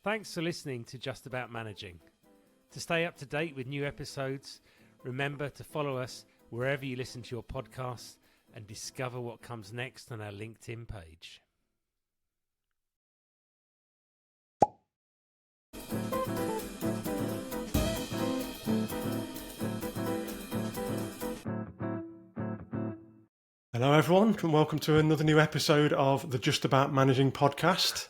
Thanks for listening to Just About Managing. To stay up to date with new episodes, remember to follow us wherever you listen to your podcasts and discover what comes next on our LinkedIn page. Hello everyone, and welcome to another new episode of the Just About Managing podcast.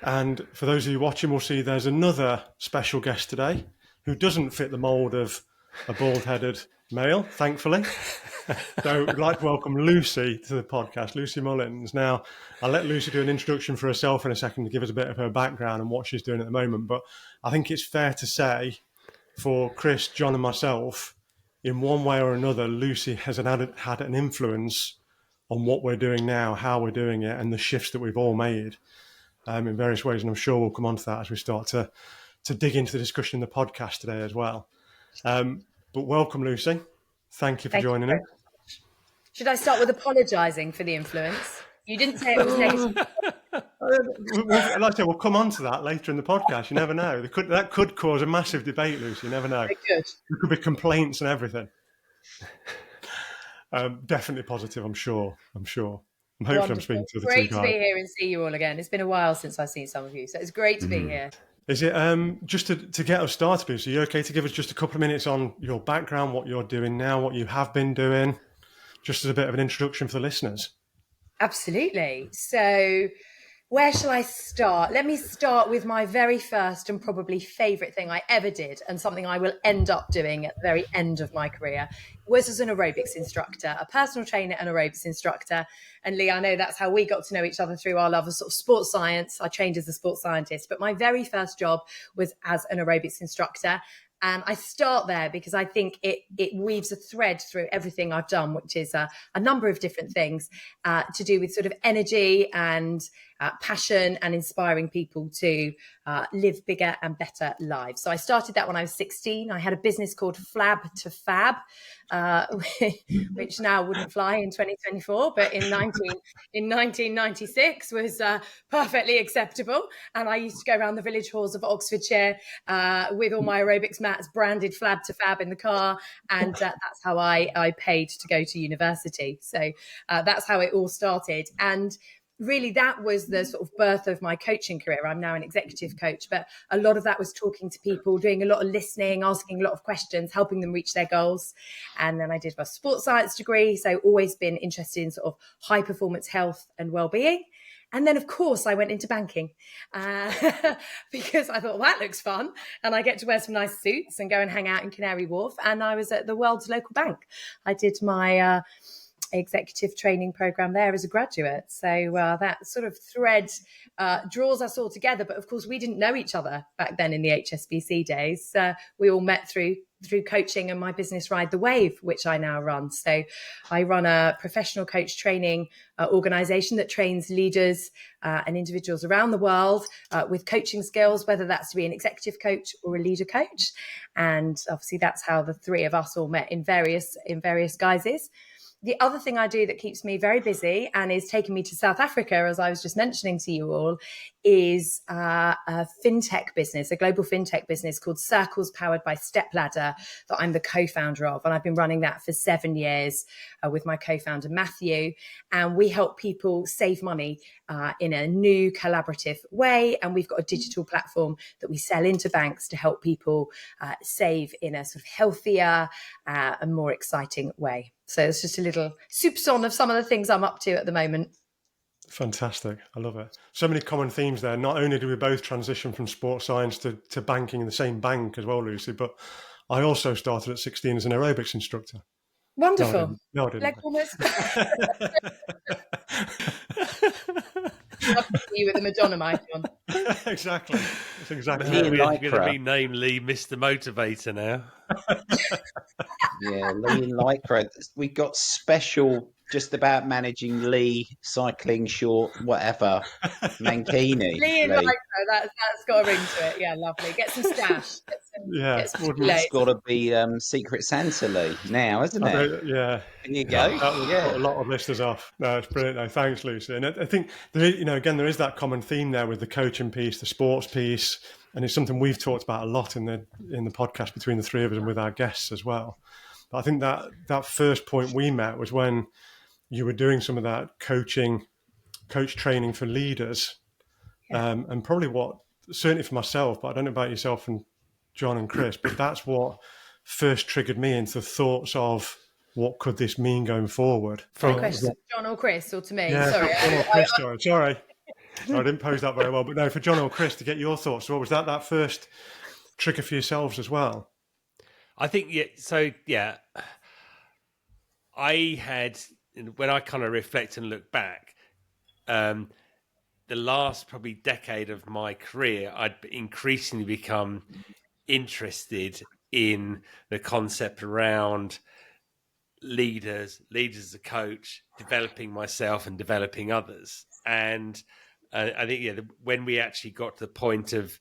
And for those of you watching, we'll see there's another special guest today who doesn't fit the mould of a bald-headed male, thankfully. So we'd like to welcome Lucy to the podcast, Lucy Mullins. Now, I'll let Lucy do an introduction for herself in a second to give us a bit of her background and what she's doing at the moment. But I think it's fair to say for Chris, John and myself, in one way or another, Lucy has had an influence on what we're doing now, how we're doing it, and the shifts that we've all made in various ways. And I'm sure we'll come on to that as we start to dig into the discussion in the podcast today as well. But welcome, Lucy. Thank you for joining us. Should I start with apologising for the influence? You didn't say it was negative. Like I said, we'll come on to that later in the podcast. You never know. That could cause a massive debate, Lucy. You never know. It could. There could be complaints and everything. Definitely positive, I'm sure. Hopefully I'm speaking to the Great two to guys. be here and see you all again. It's been a while since I've seen some of you, so it's great to be here. Is it, just to get us started, Lucy, are you okay to give us just a couple of minutes on your background, what you're doing now, what you have been doing, just as a bit of an introduction for the listeners? Absolutely. So where shall I start? Let me start with my very first and probably favourite thing I ever did, and something I will end up doing at the very end of my career, was as an aerobics instructor, a personal trainer and aerobics instructor. And Lee, I know that's how we got to know each other, through our love of sort of sports science. I trained as a sports scientist, but my very first job was as an aerobics instructor. And I start there because I think it weaves a thread through everything I've done, which is a number of different things to do with sort of energy and passion and inspiring people to live bigger and better lives. So I started that when I was 16. I had a business called Flab to Fab, which now wouldn't fly in 2024, but in 1996 was perfectly acceptable. And I used to go around the village halls of Oxfordshire with all my aerobics mats branded Flab to Fab in the car. And that's how I paid to go to university. So that's how it all started. And really, that was the sort of birth of my coaching career. I'm now an executive coach, but a lot of that was talking to people, doing a lot of listening, asking a lot of questions, helping them reach their goals. And then I did my sports science degree, so always been interested in sort of high performance health and well-being. And then, of course, I went into banking because I thought, well, that looks fun. And I get to wear some nice suits and go and hang out in Canary Wharf. And I was at the world's local bank. I did my executive training program there as a graduate. So that sort of thread draws us all together. But of course, we didn't know each other back then in the HSBC days. We all met through coaching and my business Ride the Wave, which I now run. So I run a professional coach training organisation that trains leaders and individuals around the world with coaching skills, whether that's to be an executive coach or a leader coach. And obviously that's how the three of us all met in various guises. The other thing I do that keeps me very busy and is taking me to South Africa, as I was just mentioning to you all, is a fintech business, a global fintech business called Circles, powered by Stepladder, that I'm the co-founder of. And I've been running that for 7 years with my co-founder, Matthew. And we help people save money in a new collaborative way. And we've got a digital platform that we sell into banks to help people save in a sort of healthier and more exciting way. So it's just a little soupçon of some of the things I'm up to at the moment. Fantastic. I love it. So many common themes there. Not only do we both transition from sports science to banking in the same bank as well, Lucy, but I also started at 16 as an aerobics instructor. Wonderful. No, I didn't. Like almost. Love to see you with the Madonna mic on. Exactly. That's exactly We're going to be named Lee Mr. Motivator now. Yeah, Lee Lycra. We got special just about managing Lee, cycling short, whatever, Mankini. Lee and Lee. Micro, that's got a ring to it. Yeah, lovely. Get some stash. Yeah, Get some wouldn't- It's Kool-Aid. got to be Secret Santa Lee now, hasn't I it? don't, yeah, Can you go? that would Yeah. put a lot of listeners off. No, it's brilliant. No, thanks, Lucy. And I think again, there is that common theme there with the coaching piece, the sports piece, and it's something we've talked about a lot in the podcast between the three of us and with our guests as well. But I think that first point we met was when you were doing some of that coach training for leaders, and probably certainly for myself, but I don't know about yourself and John and Chris, but that's what first triggered me into thoughts of what could this mean going forward. Question, John or Chris, or to me? Yeah, Sorry. John or Chris, sorry. I didn't pose that very well, but no, for John or Chris to get your thoughts. So what was that first trigger for yourselves as well? I think, I had, when I kind of reflect and look back, the last probably decade of my career, I'd increasingly become interested in the concept around leaders as a coach, developing myself and developing others. And I think, when we actually got to the point of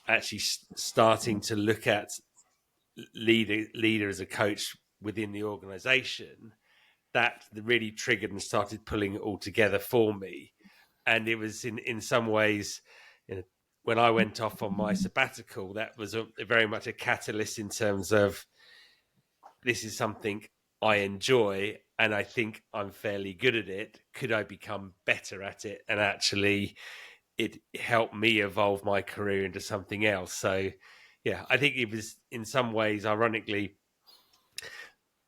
actually starting to look at leader as a coach within the organization, that really triggered and started pulling it all together for me. And it was in some ways, when I went off on my sabbatical, that was very much a catalyst in terms of, this is something I enjoy and I think I'm fairly good at it. Could I become better at it? And actually it helped me evolve my career into something else. So yeah, I think it was in some ways, ironically,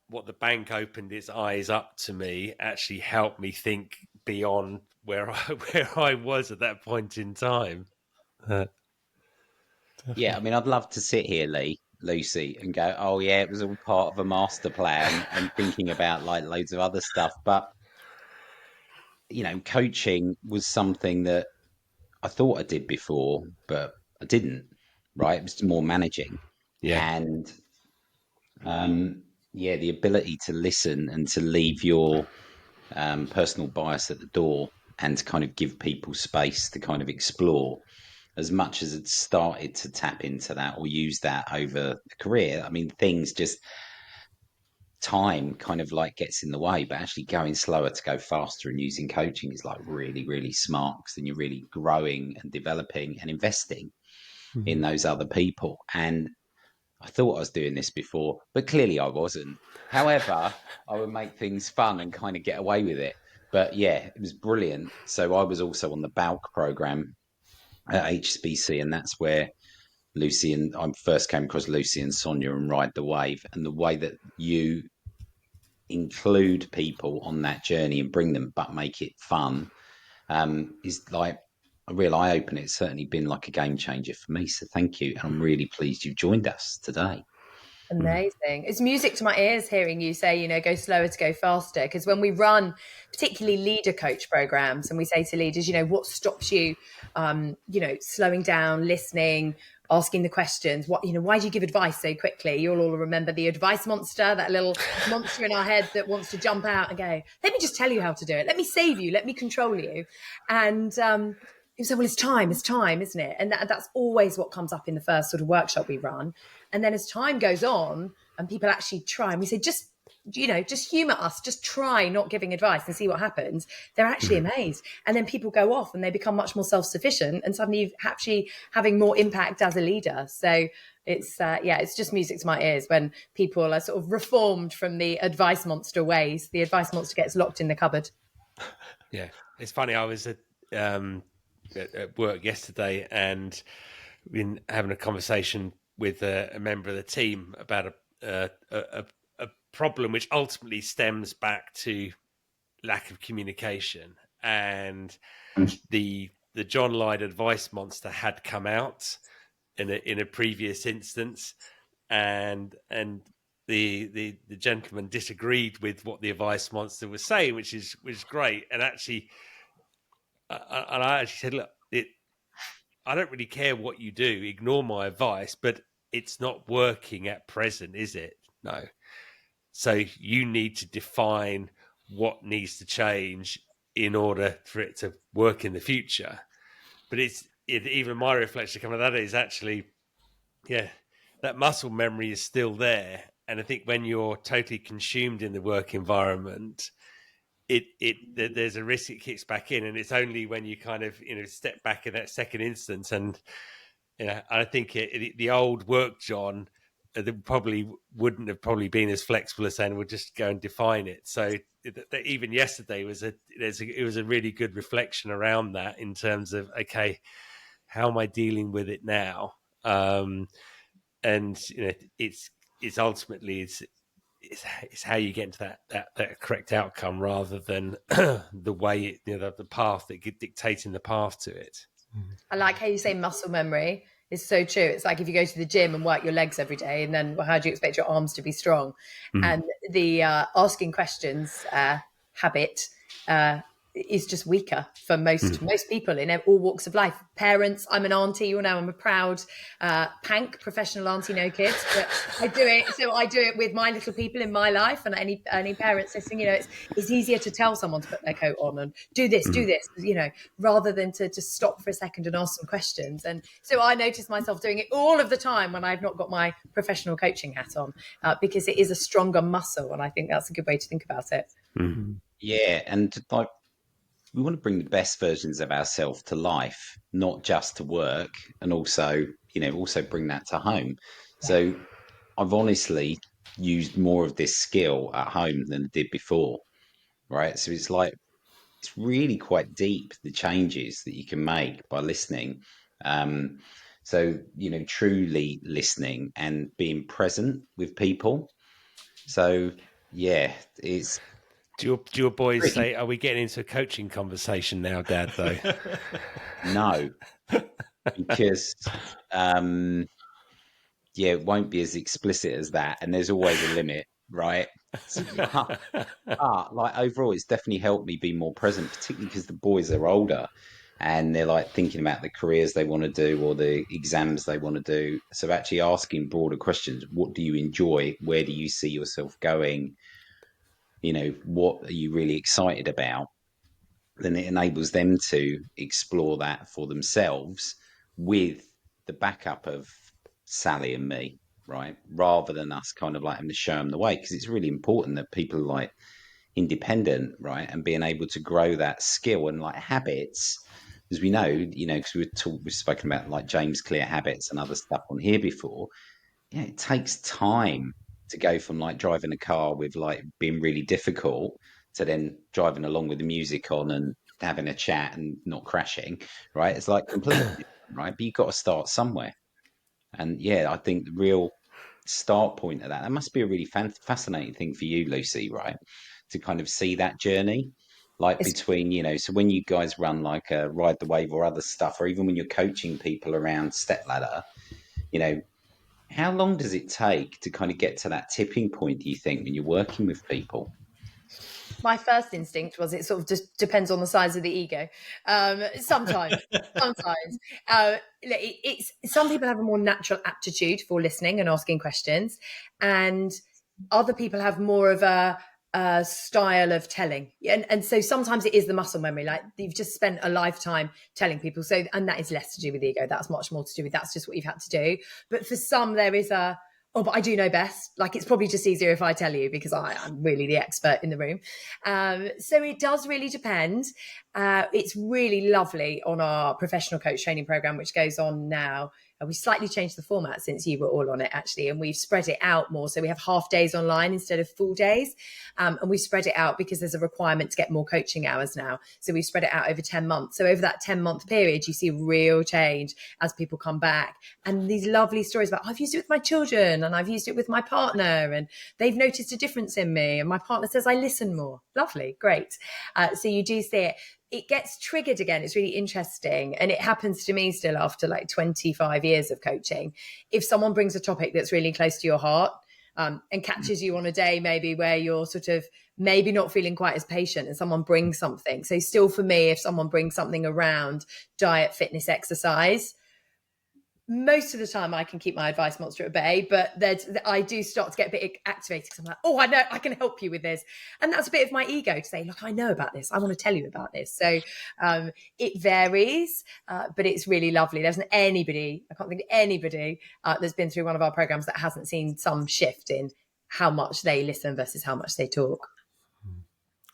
what the bank opened its eyes up to me actually helped me think beyond where I was at that point in time. Yeah, I mean, I'd love to sit here, Lucy, and go, oh yeah, it was all part of a master plan and thinking about like loads of other stuff. But, coaching was something that I thought I did before, but I didn't, right? It was more managing. Yeah. And the ability to listen and to leave your personal bias at the door and to kind of give people space to kind of explore. As much as it started to tap into that or use that over the career, I mean, time kind of like gets in the way, but actually going slower to go faster and using coaching is like really, really smart, because then you're really growing and developing and investing in those other people. And I thought I was doing this before, but clearly I wasn't. However, I would make things fun and kind of get away with it. But yeah, it was brilliant. So I was also on the BALC program at HSBC, and that's where Lucy and I first came across Lucy and Sonia and Ride the Wave. And the way that you include people on that journey and bring them, but make it fun, is like a real eye opener. It's certainly been like a game changer for me. So thank you. And I'm really pleased you've joined us today. Amazing. It's music to my ears hearing you say, go slower to go faster. Because when we run particularly leader coach programs and we say to leaders, what stops you, slowing down, listening, asking the questions, why do you give advice so quickly? You'll all remember the advice monster, that little monster in our head that wants to jump out and go, let me just tell you how to do it. Let me save you. Let me control you. And, you say, well, it's time, isn't it? And that's always what comes up in the first sort of workshop we run. And then as time goes on and people actually try, and we say, just humor us, just try not giving advice and see what happens. They're actually amazed. And then people go off and they become much more self-sufficient and suddenly you're actually having more impact as a leader. So it's just music to my ears when people are sort of reformed from the advice monster ways. The advice monster gets locked in the cupboard. Yeah. It's funny. I was at work yesterday and been having a conversation with a member of the team about a problem which ultimately stems back to lack of communication. And the John Lloyd advice monster had come out in a previous instance, and the gentleman disagreed with what the advice monster was saying, which was great. And actually, I actually said, look, I don't really care what you do, ignore my advice, but it's not working at present, is it? No. So you need to define what needs to change in order for it to work in the future. But even my reflection coming at that is actually, that muscle memory is still there. And I think when you're totally consumed in the work environment, there's a risk it kicks back in, and it's only when you kind of step back in that second instance. And I think the old work John probably wouldn't have been as flexible as saying we'll just go and define it. So that even yesterday was it was a really good reflection around that in terms of, okay, how am I dealing with it now? And it's ultimately it's how you get into that correct outcome rather than the way the path that dictating the path to it. I like how you say muscle memory. It's so true. It's like if you go to the gym and work your legs every day, and then how do you expect your arms to be strong? And the asking questions habit is just weaker for most people in all walks of life. Parents, I'm an auntie, I'm a proud pank, professional auntie, no kids, but I do it. So I do it with my little people in my life, and any parents listening, it's easier to tell someone to put their coat on and do this, rather than to just stop for a second and ask some questions. And so I notice myself doing it all of the time when I've not got my professional coaching hat on, because it is a stronger muscle, and I think that's a good way to think about it. Yeah, and like, we want to bring the best versions of ourselves to life, not just to work, and also bring that to home. So I've honestly used more of this skill at home than I did before, right? So it's really quite deep, the changes that you can make by listening. So, truly listening and being present with people. So, yeah, it's... Do your boys say, are we getting into a coaching conversation now, Dad, though? No, because, it won't be as explicit as that. And there's always a limit, right? Like overall, it's definitely helped me be more present, particularly because the boys are older and they're like thinking about the careers they want to do or the exams they want to do. So actually asking broader questions. What do you enjoy? Where do you see yourself going? What are you really excited about? Then it enables them to explore that for themselves with the backup of Sally and me, right? Rather than us kind of like having to show them the way, because it's really important that people are like independent, right? And being able to grow that skill and like habits, as we know, because we've spoken about like James Clear habits and other stuff on here before. It takes time to go from like driving a car with like being really difficult to then driving along with the music on and having a chat and not crashing, right? It's like completely different, right? But you've got to start somewhere. And I think the real start point of that must be a really fascinating thing for you, Lucy, right? To kind of see that journey, like between, so when you guys run like a Ride the Wave or other stuff, or even when you're coaching people around step ladder, how long does it take to kind of get to that tipping point, do you think, when you're working with people? My first instinct was it sort of just depends on the size of the ego. Sometimes. It's some people have a more natural aptitude for listening and asking questions, and other people have more of a style of telling. And so sometimes it is the muscle memory, like you've just spent a lifetime telling people. So, and that is less to do with ego. That's much more to do with that's just what you've had to do. But for some, there is but I do know best. Like it's probably just easier if I tell you because I'm really the expert in the room. So it does really depend. It's really lovely on our professional coach training program, which goes on now. We slightly changed the format since you were all on it, actually, and we've spread it out more. So we have half days online instead of full days. And we spread it out because there's a requirement to get more coaching hours now. So we've spread it out over 10 months. So over that 10-month period, you see real change as people come back. And these lovely stories about, I've used it with my children and I've used it with my partner and they've noticed a difference in me. And my partner says, I listen more. Lovely, great. So you do see it. It gets triggered again. It's really interesting. And it happens to me still after like 25 years of coaching. If someone brings a topic that's really close to your heart and catches you on a day maybe where you're sort of maybe not feeling quite as patient and someone brings something. So still for me, if someone brings something around diet, fitness, exercise, most of the time I can keep my advice monster at bay, but I do start to get a bit activated because I'm like, oh, I know, I can help you with this. And that's a bit of my ego to say, look, I know about this. I want to tell you about this. So it varies, but it's really lovely. There's I can't think of anybody that's been through one of our programs that hasn't seen some shift in how much they listen versus how much they talk.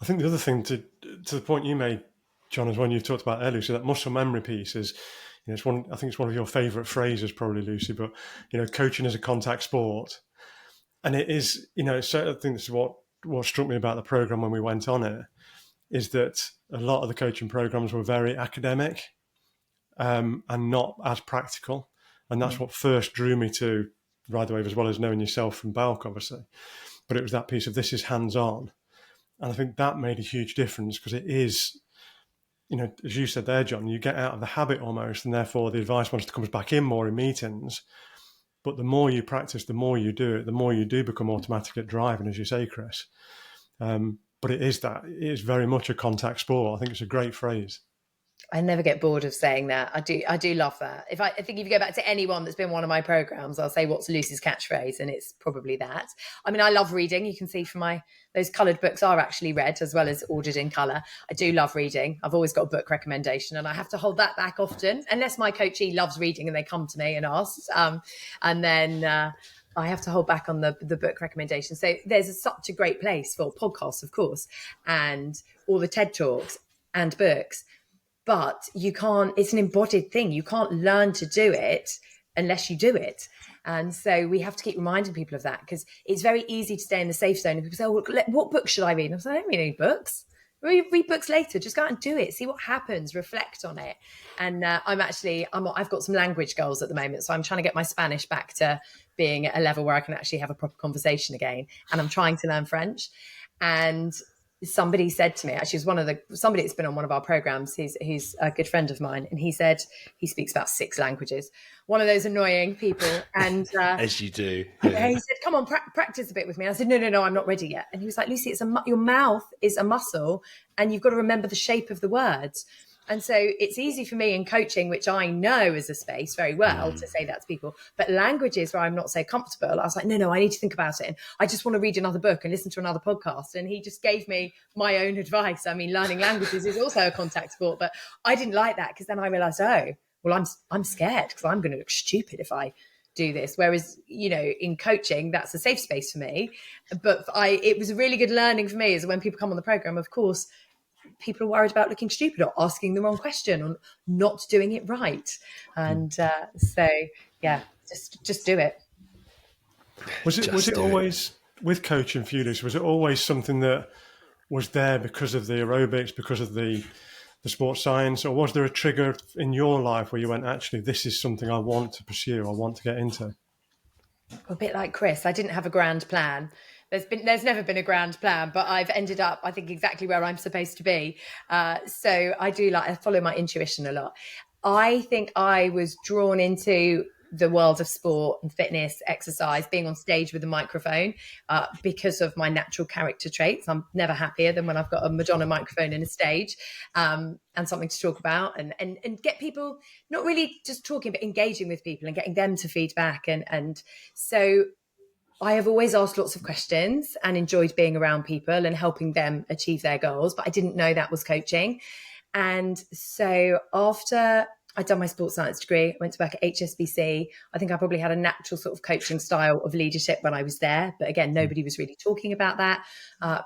I think the other thing to the point you made, John, is when you talked about earlier, so that muscle memory piece is, I think it's one of your favourite phrases, probably, Lucy. But coaching is a contact sport, and it is. So I think this is what struck me about the program when we went on it, is that a lot of the coaching programs were very academic, and not as practical, and that's what first drew me to Ride the Wave, as well as knowing yourself from Balk, obviously. But it was that piece of this is hands on, and I think that made a huge difference because it is. As you said there, John, you get out of the habit almost, and therefore the advice monster comes back in more in meetings. But the more you practice, the more you do it, the more you do become automatic at driving, as you say, Chris. But it is very much a contact sport. I think it's a great phrase. I never get bored of saying that. I do love that. I think if you go back to anyone that's been one of my programs, I'll say, what's Lucy's catchphrase? And it's probably that. I mean, I love reading. You can see from those coloured books are actually read as well as ordered in colour. I do love reading. I've always got a book recommendation, and I have to hold that back often, unless my coachee loves reading and they come to me and ask. And then I have to hold back on the book recommendation. So there's such a great place for podcasts, of course, and all the TED Talks and books. But you can't, it's an embodied thing. You can't learn to do it unless you do it. And so we have to keep reminding people of that, because it's very easy to stay in the safe zone. And people say, oh, what book should I read? And I'm saying, I don't read any books. Read books later. Just go out and do it. See what happens. Reflect on it. And I've got some language goals at the moment. So I'm trying to get my Spanish back to being at a level where I can actually have a proper conversation again. And I'm trying to learn French. And somebody said to me, actually, somebody that's been on one of our programs, he's a good friend of mine, and he said he speaks about 6 languages. One of those annoying people, and as you do. Yeah. He said, "Come on, practice a bit with me." I said, "No, I'm not ready yet." And he was like, "Lucy, your mouth is a muscle, and you've got to remember the shape of the words." And so it's easy for me in coaching, which I know is a space very well, to say that to people. But languages where I'm not so comfortable, I was like, no, I need to think about it. And I just want to read another book and listen to another podcast. And he just gave me my own advice. I mean, learning languages is also a contact sport, but I didn't like that, because then I realized, I'm scared because I'm going to look stupid if I do this. Whereas, in coaching, that's a safe space for me. But it was a really good learning for me, is when people come on the program, of course, people are worried about looking stupid or asking the wrong question or not doing it right. And just do it. Was it always, with coaching for you, Lucy, was it always something that was there because of the aerobics, because of the sports science, or was there a trigger in your life where you went, actually, this is something I want to pursue, I want to get into? A bit like Chris, I didn't have a grand plan. There's never been a grand plan, but I've ended up, I think, exactly where I'm supposed to be. So I follow my intuition a lot. I think I was drawn into the world of sport and fitness, exercise, being on stage with a microphone, because of my natural character traits. I'm never happier than when I've got a Madonna microphone in a stage, and something to talk about, and get people not really just talking, but engaging with people and getting them to feedback. And so I have always asked lots of questions and enjoyed being around people and helping them achieve their goals, but I didn't know that was coaching. And so after I'd done my sports science degree, I went to work at HSBC. I think I probably had a natural sort of coaching style of leadership when I was there. But again, nobody was really talking about that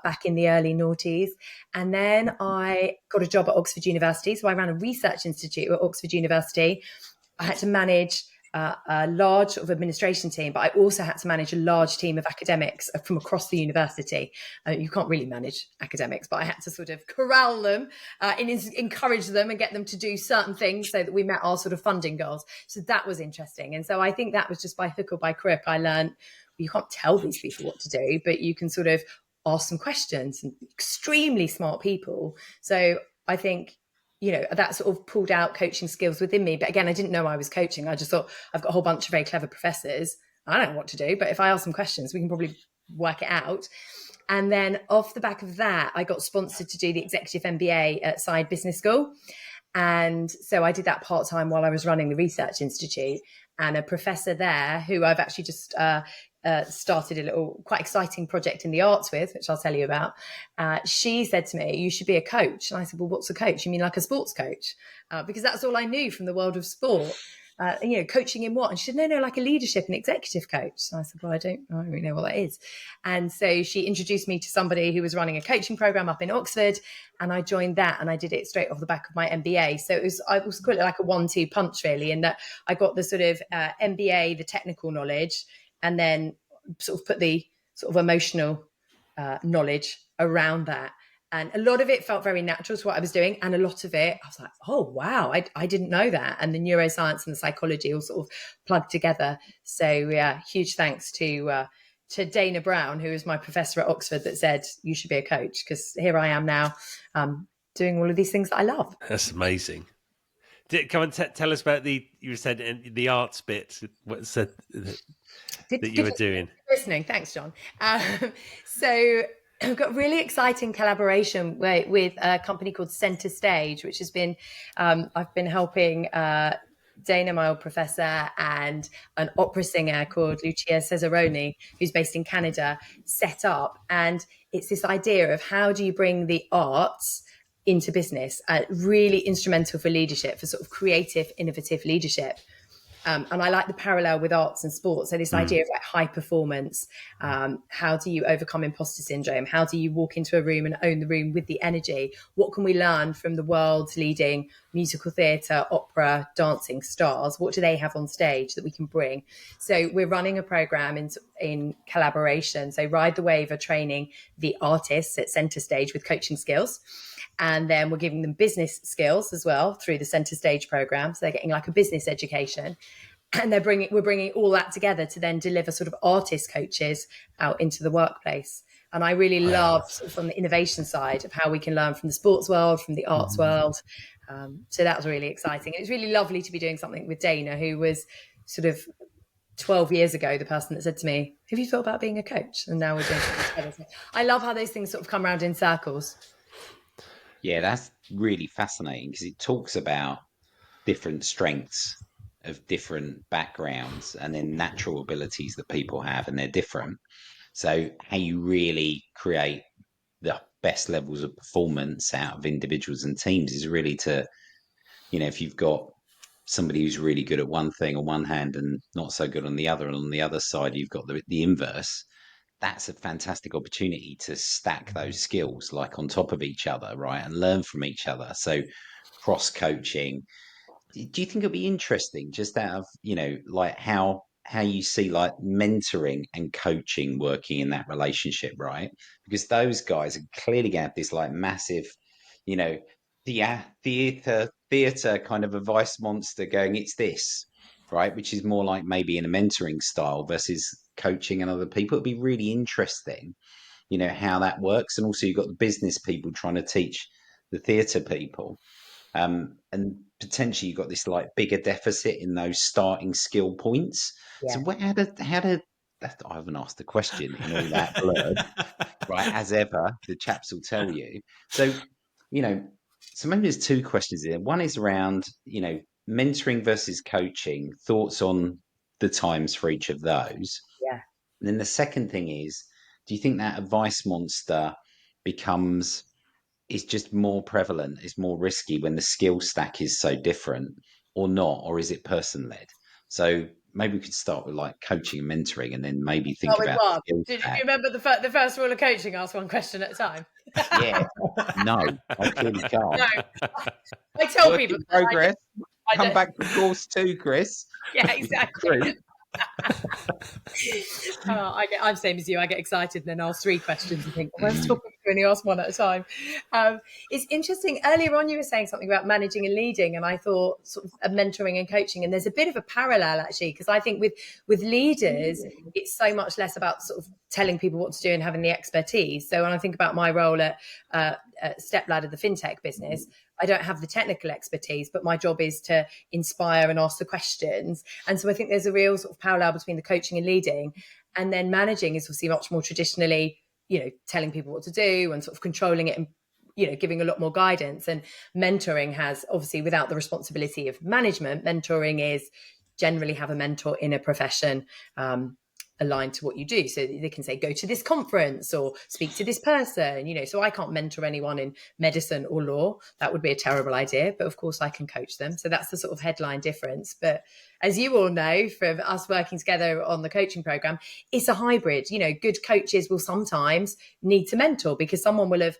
back in the early noughties. And then I got a job at Oxford University. So I ran a research institute at Oxford University. I had to manage a large sort of administration team, but I also had to manage a large team of academics from across the university. You can't really manage academics, but I had to sort of corral them and encourage them and get them to do certain things so that we met our sort of funding goals. So that was interesting. And so I think that was just by hook or by crook. I learned you can't tell these people what to do, but you can sort of ask some questions, and extremely smart people. So I think, that sort of pulled out coaching skills within me. But again, I didn't know I was coaching. I just thought, I've got a whole bunch of very clever professors. I don't know what to do, but if I ask some questions, we can probably work it out. And then off the back of that, I got sponsored to do the executive MBA at Side Business School. And so I did that part-time while I was running the research institute. and a professor there who I've actually just started a little quite exciting project in the arts with, which I'll tell you about. She said to me, you should be a coach. And I said, well, what's a coach? You mean like a sports coach? Because that's all I knew from the world of sport. Coaching in what? And she said, no, like a leadership and executive coach. So I said, well, I don't really know what that is. And so she introduced me to somebody who was running a coaching program up in Oxford, and I joined that, and I did it straight off the back of my MBA. So I was call it like a 1-2 punch, really, in that I got the sort of MBA, the technical knowledge, and then sort of put the sort of emotional knowledge around that. And a lot of it felt very natural to what I was doing. And a lot of it, I was like, oh, wow, I didn't know that. And the neuroscience and the psychology all sort of plugged together. So, yeah, huge thanks to Dana Brown, who was my professor at Oxford, that said, you should be a coach. Because here I am now doing all of these things that I love. That's amazing. Come and tell us about you said the arts bit. What said that you were doing? Listening. Thanks, John. So I've got a really exciting collaboration with a company called Centre Stage, which has been, I've been helping Dana, my old professor, and an opera singer called Lucia Cesaroni, who's based in Canada, set up. And it's this idea of how do you bring the arts into business, really instrumental for leadership, for sort of creative, innovative leadership. And I like the parallel with arts and sports. So this idea of like high performance, how do you overcome imposter syndrome? How do you walk into a room and own the room with the energy? What can we learn from the world's leading musical theatre, opera, dancing stars? What do they have on stage that we can bring? So we're running a program in collaboration. So Ride the Wave are training the artists at Centre Stage with coaching skills. And then we're giving them business skills as well through the Centre Stage program. So they're getting like a business education. And we're bringing all that together to then deliver sort of artist coaches out into the workplace. And I really love sort of from the innovation side of how we can learn from the sports world, from the arts world. So that was really exciting. It was really lovely to be doing something with Dana, who was sort of 12 years ago, the person that said to me, have you thought about being a coach? And now we're doing something together. I love how those things sort of come around in circles. Yeah, that's really fascinating because it talks about different strengths of different backgrounds and then natural abilities that people have, and they're different. So how you really create the best levels of performance out of individuals and teams is really to, if you've got somebody who's really good at one thing on one hand and not so good on the other, and on the other side you've got the inverse. That's a fantastic opportunity to stack those skills like on top of each other, right? And learn from each other. So cross coaching. Do you think it'll be interesting just out of, like how you see like mentoring and coaching working in that relationship, right? Because those guys are clearly going to have this like massive, theater kind of advice monster going, it's this, right? Which is more like maybe in a mentoring style versus coaching and other people. It'd be really interesting, how that works. And also you've got the business people trying to teach the theatre people. And potentially you've got this like bigger deficit in those starting skill points. Yeah. So I haven't asked the question in all that blurb, right? As ever, the chaps will tell you. So, so maybe there's two questions here. One is around, mentoring versus coaching, thoughts on the times for each of those. Yeah. And then the second thing is, do you think that advice monster is just more prevalent, is more risky when the skill stack is so different, or not, or is it person led? So maybe we could start with like coaching and mentoring, and then maybe think about. Did you remember the first rule of coaching? Ask one question at a time. Yeah, no, I clearly can't. No. I tell people progress. Come back to course 2, Chris. Yeah, exactly. I'm same as you. I get excited and then ask 3 questions and think, well, where's talking to only ask one at a time. It's interesting. Earlier on, you were saying something about managing and leading, and I thought sort of mentoring and coaching. And there's a bit of a parallel actually, because I think with leaders, it's so much less about sort of telling people what to do and having the expertise. So when I think about my role at Stepladder, the fintech business, I don't have the technical expertise, but my job is to inspire and ask the questions. And so I think there's a real sort of parallel between the coaching and leading. And then managing is obviously much more traditionally, telling people what to do and sort of controlling it and, giving a lot more guidance. And mentoring has obviously, without the responsibility of management, mentoring is generally have a mentor in a profession aligned to what you do. So they can say, go to this conference or speak to this person, so I can't mentor anyone in medicine or law. That would be a terrible idea. But of course I can coach them. So that's the sort of headline difference. But as you all know, from us working together on the coaching program, it's a hybrid. Good coaches will sometimes need to mentor because someone will have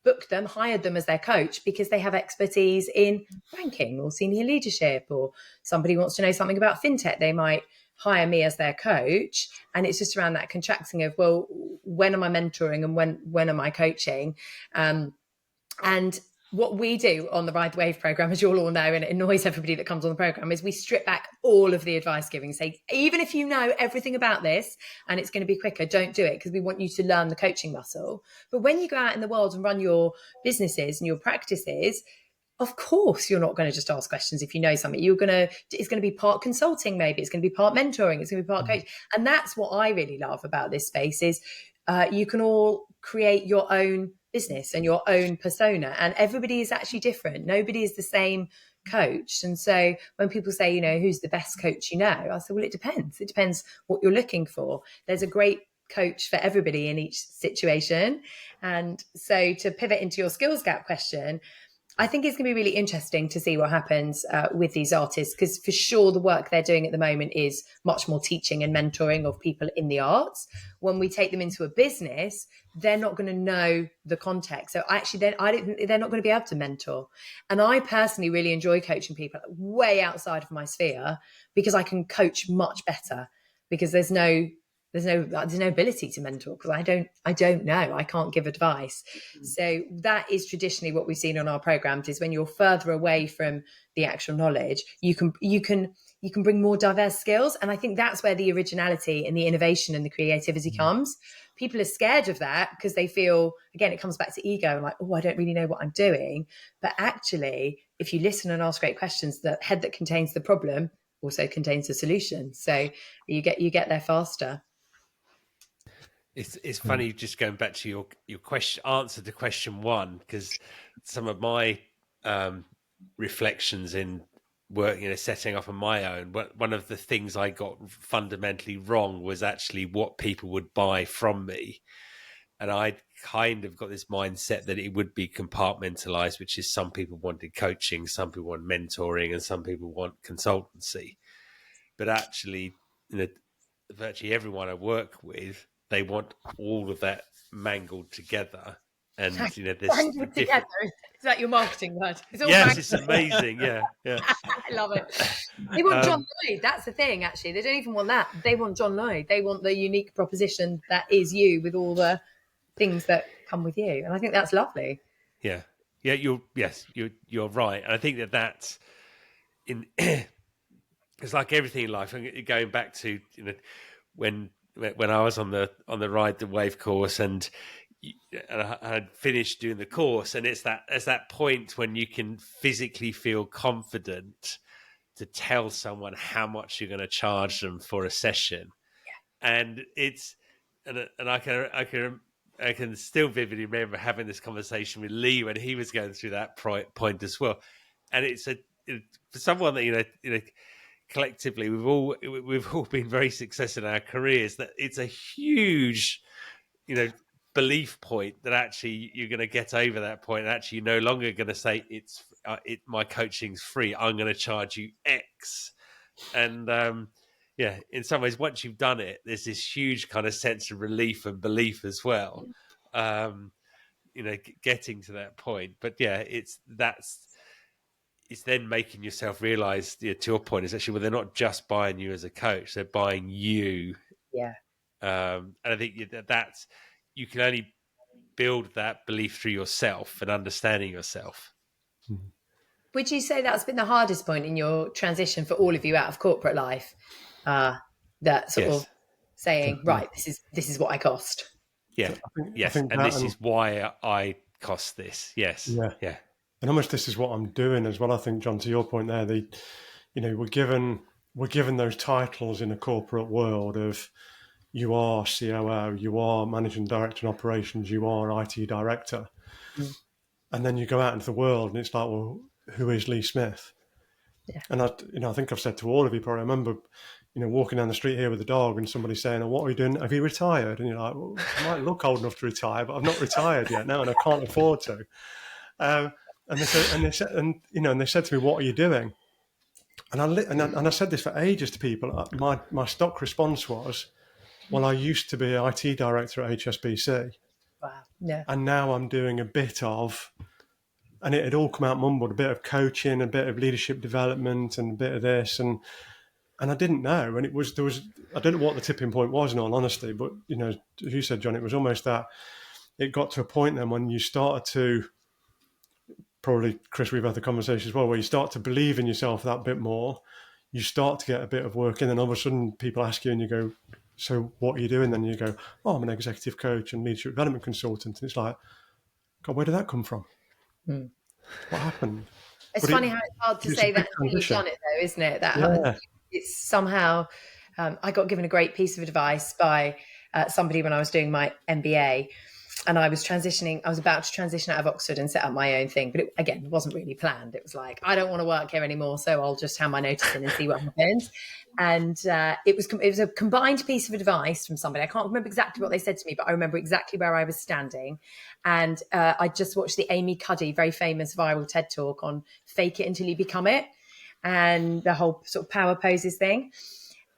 booked them, hired them as their coach because they have expertise in banking or senior leadership, or somebody wants to know something about fintech. They might hire me as their coach. And it's just around that contracting of, well, when am I mentoring and when am I coaching? And what we do on the Ride the Wave program, as you all know, and it annoys everybody that comes on the program, is we strip back all of the advice giving. Say, even if you know everything about this and it's going to be quicker, don't do it, because we want you to learn the coaching muscle. But when you go out in the world and run your businesses and your practices, of course, you're not going to just ask questions if you know something. It's going to be part consulting, maybe it's going to be part mentoring, it's going to be part coaching. And that's what I really love about this space is you can all create your own business and your own persona, and everybody is actually different. Nobody is the same coach. And so when people say, who's the best coach I say, well, it depends. It depends what you're looking for. There's a great coach for everybody in each situation. And so to pivot into your skills gap question, I think it's going to be really interesting to see what happens with these artists, because for sure the work they're doing at the moment is much more teaching and mentoring of people in the arts. When we take them into a business, they're not going to know the context. So actually, they're not going to be able to mentor. And I personally really enjoy coaching people way outside of my sphere because I can coach much better, because there's no ability to mentor, because I don't know, I can't give advice. So that is traditionally what we've seen on our programs, is when you're further away from the actual knowledge, you can bring more diverse skills. And I think that's where the originality and the innovation and the creativity comes. People are scared of that because they feel, again, it comes back to ego, like, oh, I don't really know what I'm doing. But actually, if you listen and ask great questions, the head that contains the problem also contains the solution. So you get there faster. It's funny, just going back to your question, answer to question one, because some of my reflections in work, setting up on my own, one of the things I got fundamentally wrong was actually what people would buy from me. And I kind of got this mindset that it would be compartmentalized, which is some people wanted coaching, some people want mentoring, and some people want consultancy. But actually, virtually everyone I work with, they want all of that mangled together. And there's mangled together. Is that your marketing word? Yes, it's amazing. Yeah. I love it. They want John Lloyd. That's the thing. Actually, they don't even want that. They want John Lloyd. They want the unique proposition that is you, with all the things that come with you. And I think that's lovely. Yeah. You're right. And I think that's in. It's like everything in life. And going back to when I was on the Ride the Wave course, and I had finished doing the course, and it's that point when you can physically feel confident to tell someone how much you're going to charge them for a session. And I can still vividly remember having this conversation with Lee when he was going through that point as well. And it's for someone that collectively we've all been very successful in our careers, that it's a huge belief point that actually you're going to get over that point, and actually you're no longer going to say my coaching's free, I'm going to charge you X. And in some ways, once you've done it, there's this huge kind of sense of relief and belief as well, getting to that point. But it's then making yourself realize, to your point, is actually, well, they're not just buying you as a coach, they're buying you. And I think that's, you can only build that belief through yourself and understanding yourself. Would you say that's been the hardest point in your transition for all of you out of corporate life? That sort of saying, right, this is what I cost. Yeah. Yes. And this is why I cost this. Yes. Yeah. And how much this is what I'm doing as well. I think, John, to your point there, we're given those titles in a corporate world of, you are COO, you are managing director in operations, you are IT director. And then you go out into the world and it's like, well, who is Lee Smith? And I think I've said to all of you probably, I remember, walking down the street here with the dog and somebody saying, "Oh, what are you doing? Have you retired?" And you're like, well, I might look old enough to retire, but I've not retired yet now, and I can't afford to. And they said to me, "What are you doing?" And I said this for ages to people. My stock response was, "Well, I used to be IT director at HSBC, Wow. Yeah. and now I'm doing a bit of," and it had all come out mumbled, a bit of coaching, a bit of leadership development, and a bit of this, and I didn't know. And I don't know what the tipping point was, in all honesty, but as you said, John, it was almost that it got to a point then when you started to, probably, Chris, we've had the conversation as well, where you start to believe in yourself that bit more, you start to get a bit of work in, and all of a sudden people ask you and you go, "So what are you doing?" Then you go, "Oh, I'm an executive coach and leadership development consultant." And it's like, God, where did that come from? What happened? It's funny how it's hard to say that until you've done it, though, isn't it? That it's somehow. I got given a great piece of advice by somebody when I was doing my MBA, and I was about to transition out of Oxford and set up my own thing. But it wasn't really planned. It was like, I don't want to work here anymore, so I'll just hand my notice in and see what happens. And it was a combined piece of advice from somebody. I can't remember exactly what they said to me, but I remember exactly where I was standing. And I just watched the Amy Cuddy, very famous viral TED talk on fake it until you become it, and the whole sort of power poses thing.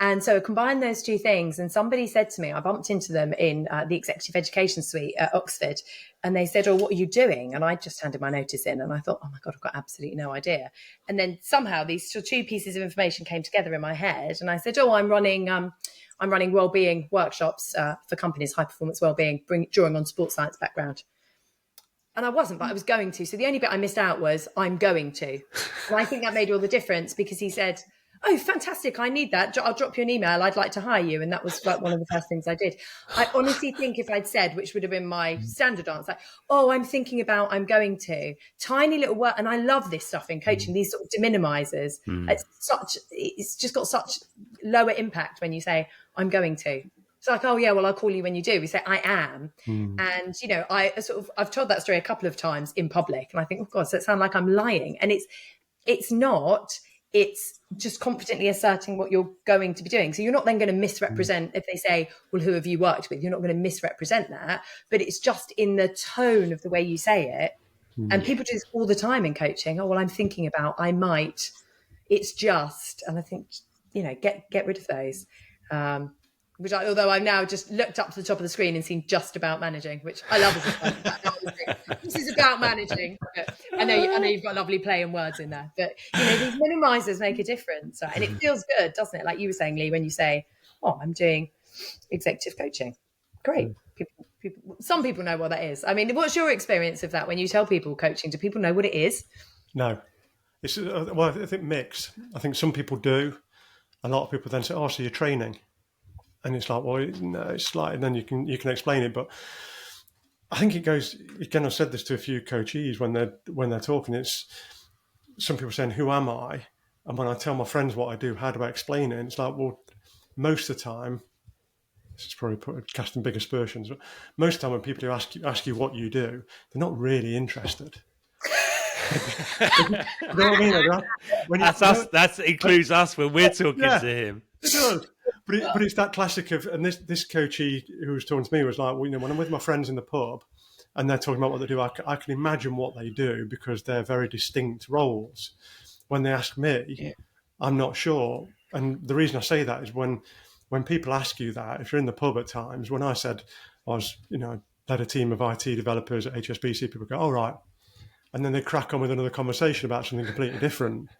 And so I combined those two things, and somebody said to me, I bumped into them in the executive education suite at Oxford, and they said, "Oh, what are you doing?" And I just handed my notice in, and I thought, oh my God, I've got absolutely no idea. And then somehow these two pieces of information came together in my head, and I said, "Oh, I'm running wellbeing workshops for companies, high performance wellbeing, drawing on sports science background." And I wasn't, but I was going to. So the only bit I missed out was "I'm going to." And I think that made all the difference, because he said, "Oh, fantastic, I need that. I'll drop you an email. I'd like to hire you." And that was like one of the first things I did. I honestly think if I'd said, which would have been my standard answer, like, "Oh, I'm thinking about, I'm going to," tiny little word. And I love this stuff in coaching, these sort of deminimizers. It's just got such lower impact when you say, "I'm going to." It's like, "Oh yeah, well, I'll call you when you do." We say, "I am." And, I've told that story a couple of times in public, and I think, oh God, does that sound like I'm lying? And it's not. It's just confidently asserting what you're going to be doing. So you're not then going to misrepresent if they say, "Well, who have you worked with?" You're not going to misrepresent that, but it's just in the tone of the way you say it. And people do this all the time in coaching. "Oh, well, I'm thinking about, I might." It's just, and I think, get rid of those. Although I've now just looked up to the top of the screen and seen "just about managing," which I love as a this is about managing. But I know you've got lovely play and words in there, but these minimizers make a difference, right? And it feels good, doesn't it? Like you were saying, Lee, when you say, "Oh, I'm doing executive coaching," great. Some people know what that is. I mean, what's your experience of that when you tell people coaching? Do people know what it is? No, it's I think mixed. I think some people do. A lot of people then say, "Oh, so you're training." And it's like, well, no, it's like, and then you can explain it. But I think it goes, again, I've said this to a few coachees when they're talking, it's some people saying, "Who am I?" And when I tell my friends what I do, how do I explain it? And it's like, well, most of the time, this is probably casting big aspersions, but most of the time when people ask you what you do, they're not really interested. You know what I mean? That includes us when we're talking to him. It does. But it's that classic of, and this coachee who was talking to me was like, when I'm with my friends in the pub and they're talking about what they do, I can imagine what they do because they're very distinct roles. When they ask me, I'm not sure. And the reason I say that is when people ask you that, if you're in the pub at times, when I said I was, led a team of IT developers at HSBC, people go, "Oh, right." And then they crack on with another conversation about something completely different.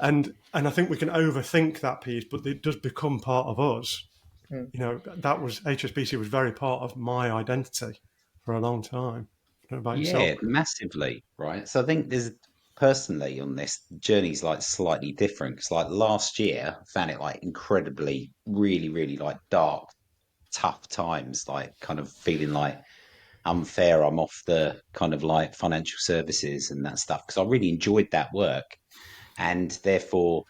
And I think we can overthink that piece, but it does become part of us. That was HSBC was very part of my identity for a long time. I don't know about yourself. Yeah, massively, right? So I think there's personally on this journey's like slightly different because like last year I found it like incredibly, really, really like dark, tough times, like kind of feeling like unfair. I'm off the kind of like financial services and that stuff because I really enjoyed that work. And therefore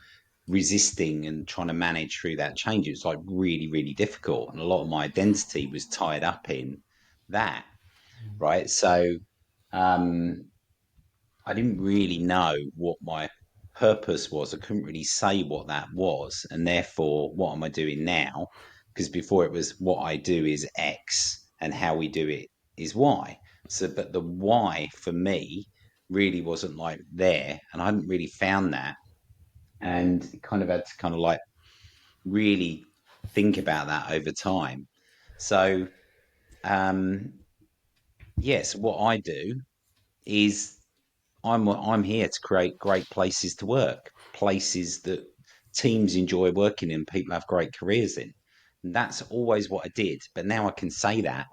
resisting and trying to manage through that change, it was like really, really difficult. And a lot of my identity was tied up in that, right? So I didn't really know what my purpose was. I couldn't really say what that was, and therefore, what am I doing now? Because before it was what I do is X, and how we do it is Y. So, but the why for me really wasn't like there, and I hadn't really found that, and kind of had to kind of like really think about that over time. So, yes, what I do is I'm here to create great places to work, places that teams enjoy working in, people have great careers in. And that's always what I did, but now I can say that,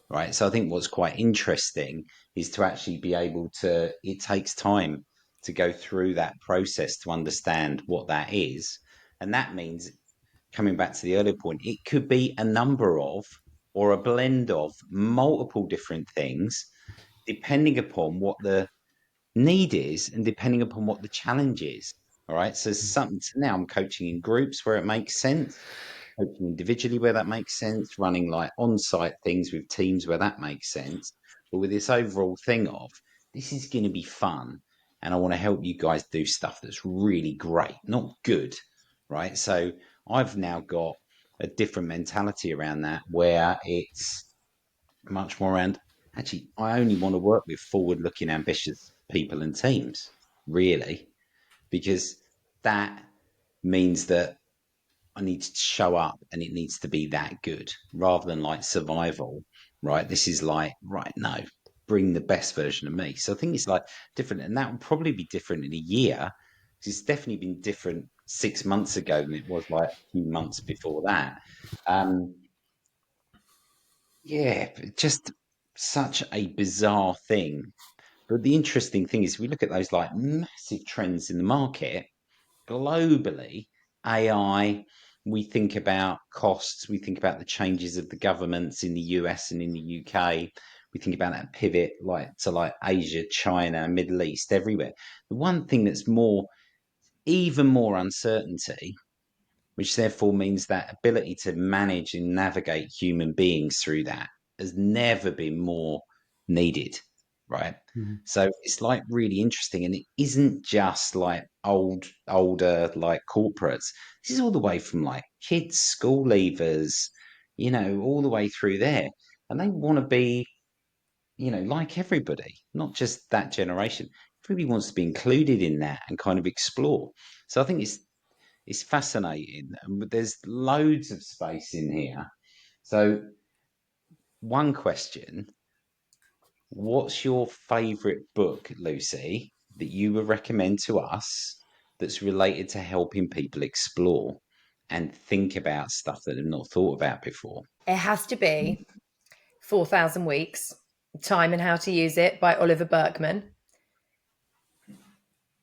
right? So I think what's quite interesting is to actually be able to. It takes time to go through that process to understand what that is, and that means, coming back to the earlier point, it could be a number of or a blend of multiple different things, depending upon what the need is and depending upon what the challenge is. All right. So something now I'm coaching in groups where it makes sense, coaching individually where that makes sense, running like on-site things with teams where that makes sense. But with this overall thing of this is going to be fun, and I want to help you guys do stuff that's really great, not good. Right. So I've now got a different mentality around that where it's much more around actually, I only want to work with forward looking, ambitious people and teams, really, because that means that I need to show up and it needs to be that good rather than like survival, right? This is like, right, no, bring the best version of me. So I think it's like different, and that will probably be different in a year. It's definitely been different 6 months ago than it was like a few months before that. Um, yeah, just such a bizarre thing. But the interesting thing is, if we look at those like massive trends in the market globally, AI, we think about costs, we think about the changes of the governments in the US and in the UK. We think about that pivot like to like Asia, China, Middle East, everywhere. The one thing that's even more uncertainty, which therefore means that ability to manage and navigate human beings through that has never been more needed, right? Mm-hmm. So it's like really interesting, and it isn't just like older like corporates. This is all the way from like kids, school leavers, all the way through there, and they want to be, like everybody, not just that generation. Everybody wants to be included in that and kind of explore. So I think it's fascinating, and there's loads of space in here. So, one question: what's your favourite book, Lucy, that you would recommend to us that's related to helping people explore and think about stuff that they've not thought about before? It has to be 4,000 Weeks, Time and How to Use It by Oliver Burkeman.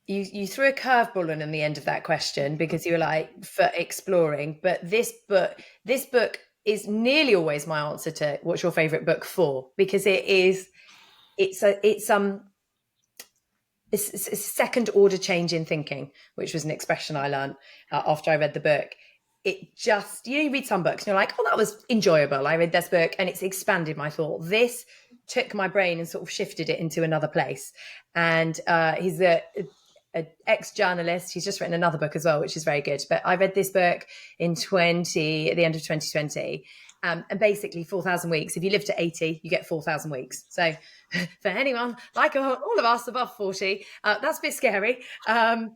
You threw a curveball in the end of that question because you were like, for exploring, but this book is nearly always my answer to what's your favorite book for, because it's a second order change in thinking, which was an expression I learned after I read the book. It just, you read some books and you're like, oh, that was enjoyable. I read this book and it's expanded my thought. This took my brain and sort of shifted it into another place. And he's an ex-journalist. He's just written another book as well, which is very good. But I read this book at the end of 2020. And basically 4,000 weeks. If you live to 80, you get 4,000 weeks. So for anyone like all of us above 40, that's a bit scary. And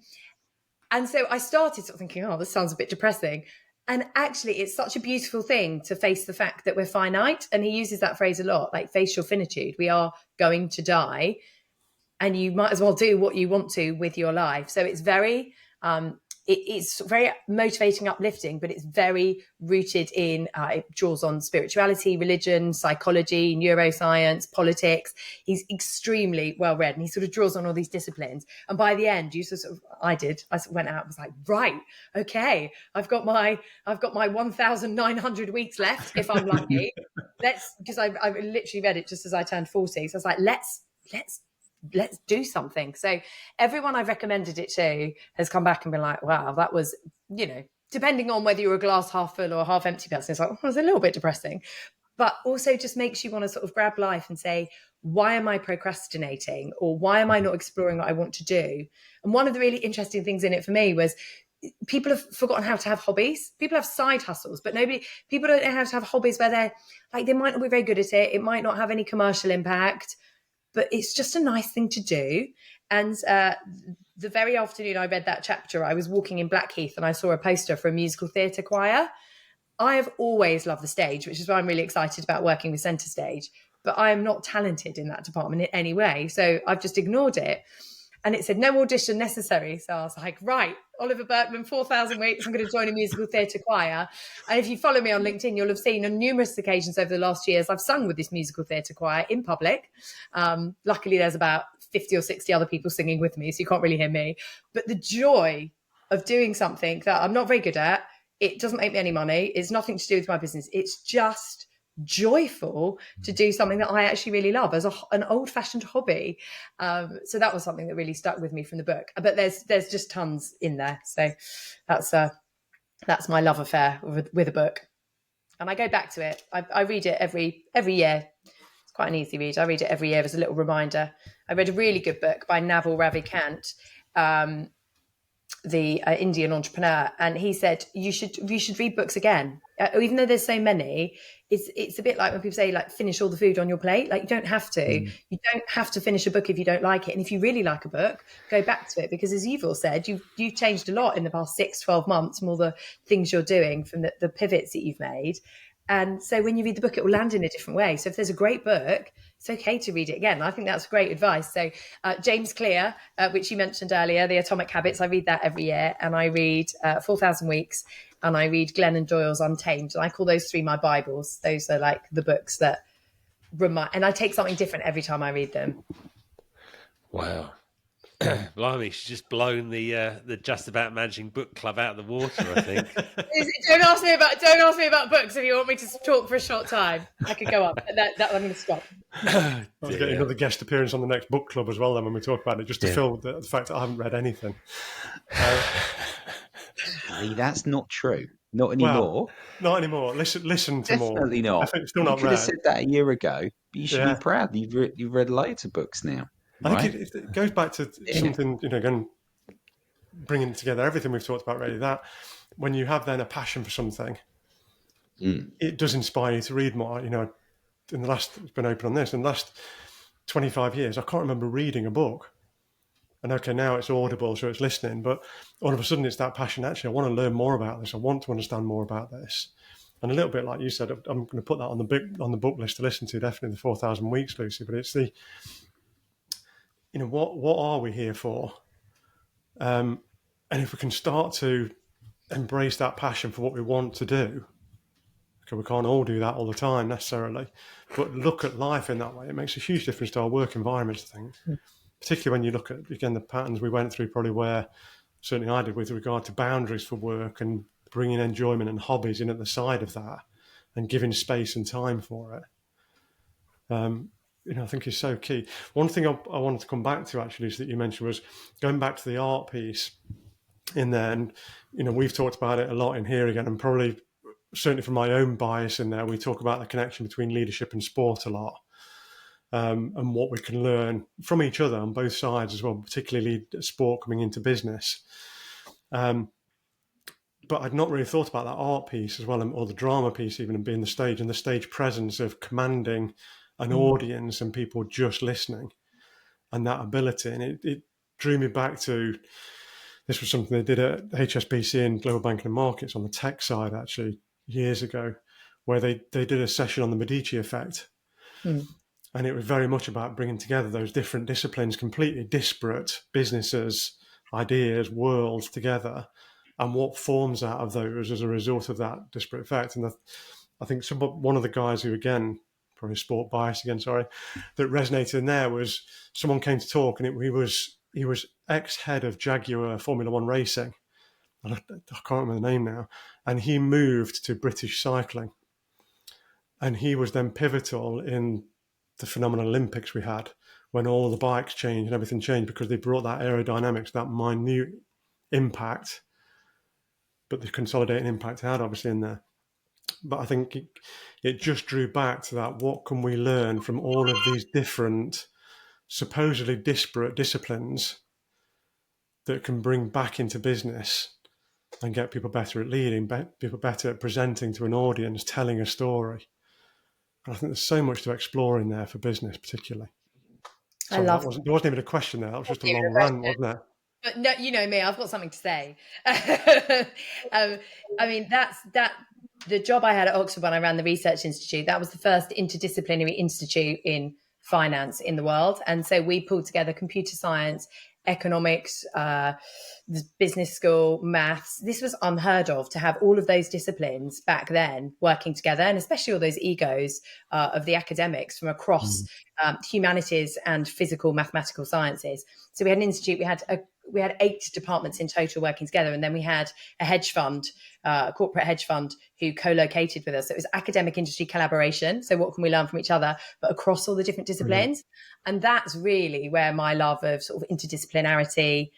so I started sort of thinking, oh, this sounds a bit depressing. And actually, it's such a beautiful thing to face the fact that we're finite. And he uses that phrase a lot, like face your finitude. We are going to die, and you might as well do what you want to with your life. So it's very it's very motivating, uplifting, but it's very rooted in, it draws on spirituality, religion, psychology, neuroscience, politics. He's extremely well read, and he sort of draws on all these disciplines. And by the end, I went out and was like, right, okay, I've got my 1,900 weeks left if I'm lucky. Because I literally read it just as I turned 40. So I was like, let's do something. So everyone I've recommended it to has come back and been like, wow, that was, depending on whether you're a glass half full or half empty person, it's like, oh, it was a little bit depressing, but also just makes you want to sort of grab life and say, why am I procrastinating, or why am I not exploring what I want to do? And one of the really interesting things in it for me was people have forgotten how to have hobbies. People have side hustles, but people don't know how to have hobbies where they're like, they might not be very good at it. It might not have any commercial impact, but it's just a nice thing to do. And the very afternoon I read that chapter, I was walking in Blackheath and I saw a poster for a musical theatre choir. I have always loved the stage, which is why I'm really excited about working with Centre Stage, but I am not talented in that department in any way. So I've just ignored it. And it said, no audition necessary. So I was like, right, Oliver Burkeman, 4,000 weeks, I'm going to join a musical theatre choir. And if you follow me on LinkedIn, you'll have seen on numerous occasions over the last years, I've sung with this musical theatre choir in public. Luckily, there's about 50 or 60 other people singing with me, so you can't really hear me. But the joy of doing something that I'm not very good at, it doesn't make me any money, it's nothing to do with my business, it's just joyful to do something that I actually really love as an old-fashioned hobby. So that was something that really stuck with me from the book. But there's just tons in there. So that's my love affair with a book. And I go back to it. I read it every year. It's quite an easy read. I read it every year as a little reminder. I read a really good book by Naval Ravikant, the Indian entrepreneur, and he said you should read books again, even though there's so many. It's a bit like when people say, like, finish all the food on your plate. Like, you don't have to. You don't have to finish a book if you don't like it. And if you really like a book, go back to it, because as you've all said, you've changed a lot in the past 6-12 months from all the things you're doing, from the pivots that you've made. And so when you read the book, it will land in a different way. So if there's a great book, it's okay to read it again. I think that's great advice. So James Clear, which you mentioned earlier, The Atomic Habits, I read that every year. And I read 4,000 Weeks, and I read Glennon Doyle's Untamed. And I call those three my Bibles. Those are like the books that remind, and I take something different every time I read them. Wow. Blimey, she's just blown the Just About Managing Book Club out of the water, I think. Don't ask me about books if you want me to talk for a short time. I could go up. That I'm going to stop. I'll get another guest appearance on the next book club as well, then, when we talk about it, just to fill the fact that I haven't read anything. That's not true. Not anymore. Well, not anymore. Listen to more. Definitely not. I think it's still you not could read. have said that a year ago. But you should be proud. You've read loads of books now. I think it goes back to something, again, bringing together everything we've talked about really, that when you have then a passion for something, it does inspire you to read more. In the last, it's been open on this, in the last 25 years, I can't remember reading a book. And okay, now it's audible, so it's listening, but all of a sudden it's that passion. Actually, I want to learn more about this. I want to understand more about this. And a little bit like you said, I'm going to put that on the book list to listen to, definitely the 4,000 Weeks, Lucy, but it's the, what are we here for? And if we can start to embrace that passion for what we want to do, okay, we can't all do that all the time necessarily, but look at life in that way. It makes a huge difference to our work environments, I think. Particularly when you look at, again, the patterns we went through, probably where certainly I did with regard to boundaries for work and bringing enjoyment and hobbies in at the side of that and giving space and time for it. I think is so key. One thing I wanted to come back to actually is that you mentioned was going back to the art piece in there. And, we've talked about it a lot in here again, and probably certainly from my own bias in there, we talk about the connection between leadership and sport a lot. And what we can learn from each other on both sides as well, particularly sport coming into business. But I'd not really thought about that art piece as well, or the drama piece even, and being the stage and the stage presence of commanding an audience and people just listening, and that ability. And it drew me back to, this was something they did at HSBC and Global Banking and Markets on the tech side actually years ago, where they did a session on the Medici effect. And it was very much about bringing together those different disciplines, completely disparate businesses, ideas, worlds together, and what forms out of those as a result of that disparate effect. And I think one of the guys who, again, probably sport bias again, sorry, that resonated in there was someone came to talk, and he was ex-head of Jaguar Formula One racing. And I can't remember the name now. And he moved to British cycling. And he was then pivotal in the phenomenal Olympics we had, when all the bikes changed and everything changed, because they brought that aerodynamics, that minute impact, but the consolidating impact had obviously in there. but I think it just drew back to that. What can we learn from all of these different, supposedly disparate disciplines that can bring back into business and get people better at leading, people better at presenting to an audience, telling a story. And I think there's so much to explore in there for business, particularly. I So love there wasn't even a question there. That was just a long rant, wasn't it? But no, you know me, I've got something to say. I mean, that's the job I had at Oxford when I ran the Research Institute. That was the first interdisciplinary institute in finance in the world. And so we pulled together computer science, economics, the business school, maths. This was unheard of to have all of those disciplines back then working together, and especially all those egos of the academics from across humanities and physical mathematical sciences. So we had an institute, we had 8 departments in total working together, and then we had a hedge fund, a corporate hedge fund, who co-located with us. So it was academic industry collaboration. So what can we learn from each other, but across all the different disciplines? And that's really where my love of sort of interdisciplinarity,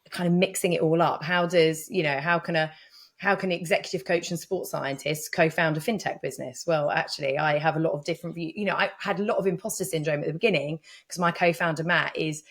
kind of mixing it all up. How can an executive coach and sports scientist co-found a fintech business? Well, actually, I have a lot of different views. I had a lot of imposter syndrome at the beginning because my co-founder, Matt, he's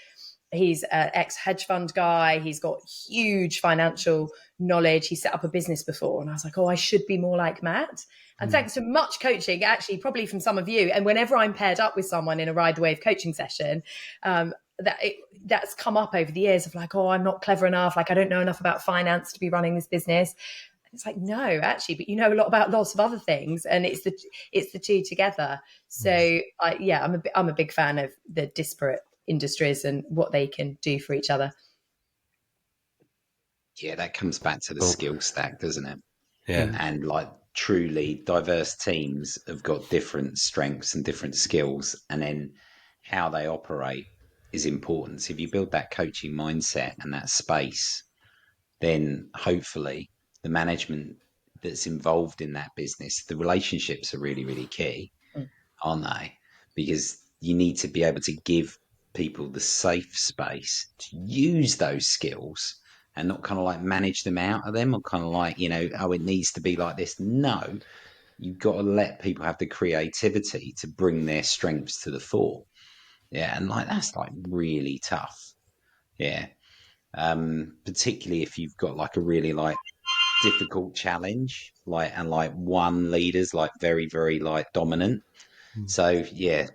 an ex-hedge fund guy. He's got huge financial knowledge. He set up a business before. And I was like, I should be more like Matt. And thanks to much coaching, actually, probably from some of you, and whenever I'm paired up with someone in a Ride the Wave coaching session, that's come up over the years of like, I'm not clever enough. Like, I don't know enough about finance to be running this business. And it's like, no, actually, but you know a lot about lots of other things, and it's the two together. So I'm a big fan of the disparate industries and what they can do for each other. Yeah, that comes back to the skill stack, doesn't it? Yeah. And like truly diverse teams have got different strengths and different skills, and then how they operate is important. So if you build that coaching mindset and that space, then hopefully the management that's involved in that business, the relationships are really, really key, aren't they? Because you need to be able to give people the safe space to use those skills and not kind of like manage them out of them, or kind of like, it needs to be like this. No, you've got to let people have the creativity to bring their strengths to the fore. Yeah. And like, that's like really tough. Yeah. Particularly if you've got like a really like difficult challenge, and one leader's like very, very like dominant. So yeah,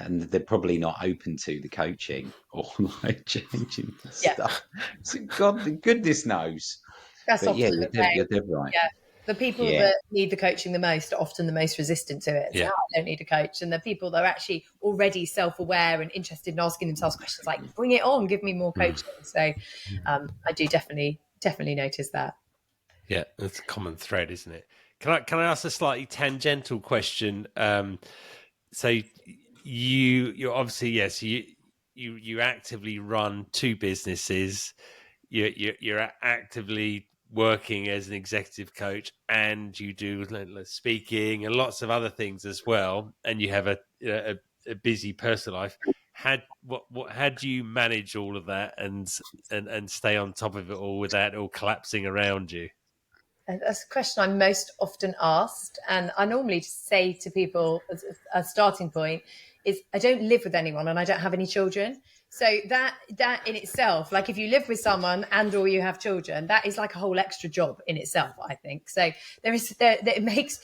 and they're probably not open to the coaching or like changing stuff. So goodness knows. That's But often you're dead right. Yeah. The people that need the coaching the most are often the most resistant to it. So, I don't need a coach. And the people that are actually already self-aware and interested in asking themselves questions like, bring it on, give me more coaching. So I do definitely notice that. Yeah, that's a common thread, isn't it? Can I ask a slightly tangential question? So you're obviously, yes, you actively run 2 businesses. You're actively working as an executive coach, and you do speaking and lots of other things as well. And you have a busy personal life. How do you manage all of that and stay on top of it all without it all collapsing around you? That's a question I'm most often asked. And I normally say to people as a starting point is I don't live with anyone and I don't have any children. So that in itself, like if you live with someone and or you have children, that is like a whole extra job in itself, I think. So it makes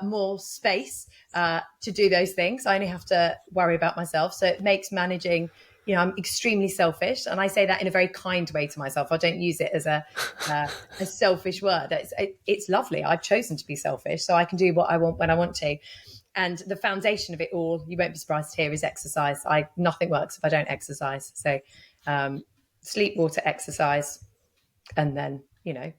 more space to do those things. I only have to worry about myself. So it makes managing, I'm extremely selfish, and I say that in a very kind way to myself. I don't use it as a selfish word. It's lovely. I've chosen to be selfish, so I can do what I want when I want to. And the foundation of it all, you won't be surprised to hear, is exercise. Nothing works if I don't exercise. So sleep, water, exercise, and then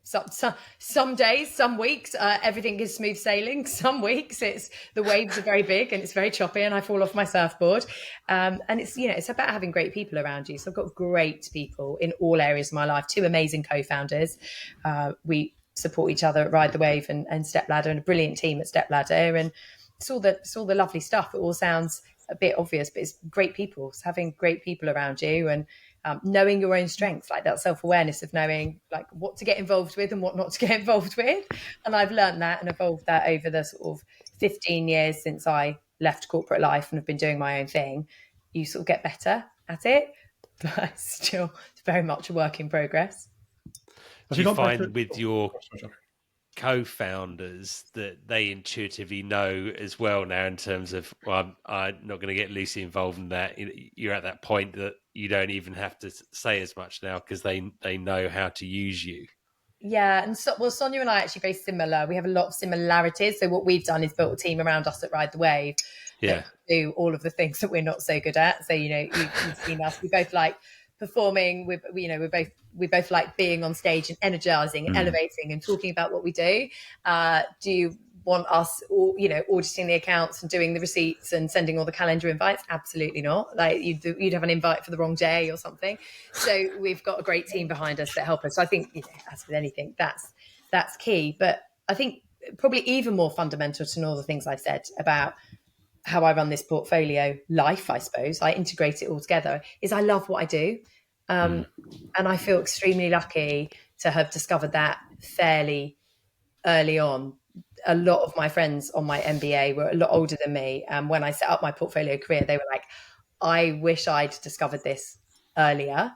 some days, some weeks, everything is smooth sailing. Some weeks the waves are very big and it's very choppy and I fall off my surfboard. And it's about having great people around you. So I've got great people in all areas of my life, 2 amazing co-founders. We support each other at Ride the Wave and Stepladder, and a brilliant team at Stepladder. And it's all the lovely stuff. It all sounds a bit obvious, but it's great people. It's having great people around you and knowing your own strengths, like that self-awareness of knowing like what to get involved with and what not to get involved with. And I've learned that and evolved that over the sort of 15 years since I left corporate life and have been doing my own thing. You sort of get better at it, but still it's very much a work in progress. Do you find with your co-founders that they intuitively know as well now in terms of, well, I'm not going to get Lucy involved in that? You're at that point that you don't even have to say as much now because they know how to use you. Yeah, and so, well, Sonia and I are actually very similar. We have a lot of similarities. So what we've done is built a team around us at Ride the Wave that do all of the things that we're not so good at. So, you've seen us. We both like performing. We both like being on stage and energizing and elevating and talking about what we do. Do you want us, auditing the accounts and doing the receipts and sending all the calendar invites? Absolutely not. Like you'd have an invite for the wrong day or something. So we've got a great team behind us that help us. So I think, as with anything, that's key. But I think probably even more fundamental to all the things I've said about how I run this portfolio life, I suppose, I integrate it all together, is I love what I do. And I feel extremely lucky to have discovered that fairly early on. A lot of my friends on my MBA were a lot older than me. And when I set up my portfolio career, they were like, I wish I'd discovered this earlier.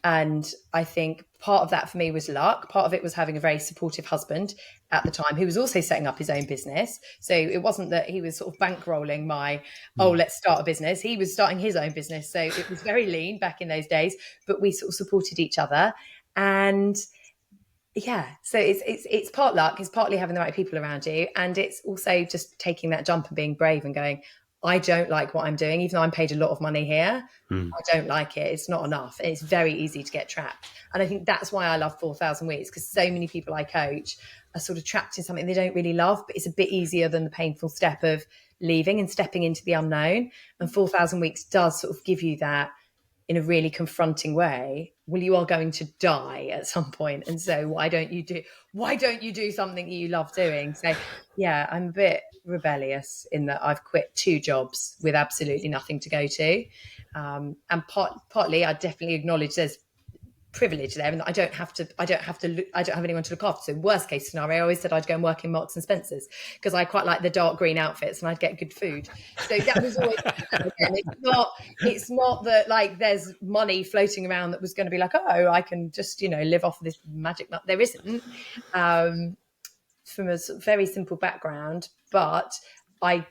And I think part of that for me was luck. Part of it was having a very supportive husband at the time who was also setting up his own business. So it wasn't that he was sort of bankrolling let's start a business. He was starting his own business. So it was very lean back in those days, but we sort of supported each other. And yeah, so it's part luck, it's partly having the right people around you, and it's also just taking that jump and being brave and going, I don't like what I'm doing, even though I'm paid a lot of money here. I don't like it. It's not enough. And it's very easy to get trapped. And I think that's why I love 4,000 Weeks, because so many people I coach are sort of trapped in something they don't really love, but it's a bit easier than the painful step of leaving and stepping into the unknown. And 4,000 Weeks does sort of give you that in a really confronting way. Well, you are going to die at some point. And so why don't you do something you love doing? So yeah, I'm a bit rebellious in that I've quit 2 jobs with absolutely nothing to go to. And partly I definitely acknowledge there's privilege there, and I don't have anyone to look after. So worst case scenario, I always said I'd go and work in Marks and Spencer's because I quite like the dark green outfits and I'd get good food. So that was always it's not that like there's money floating around that was going to be like, oh, I can just live off of this magic nut. There isn't, from a very simple background, but I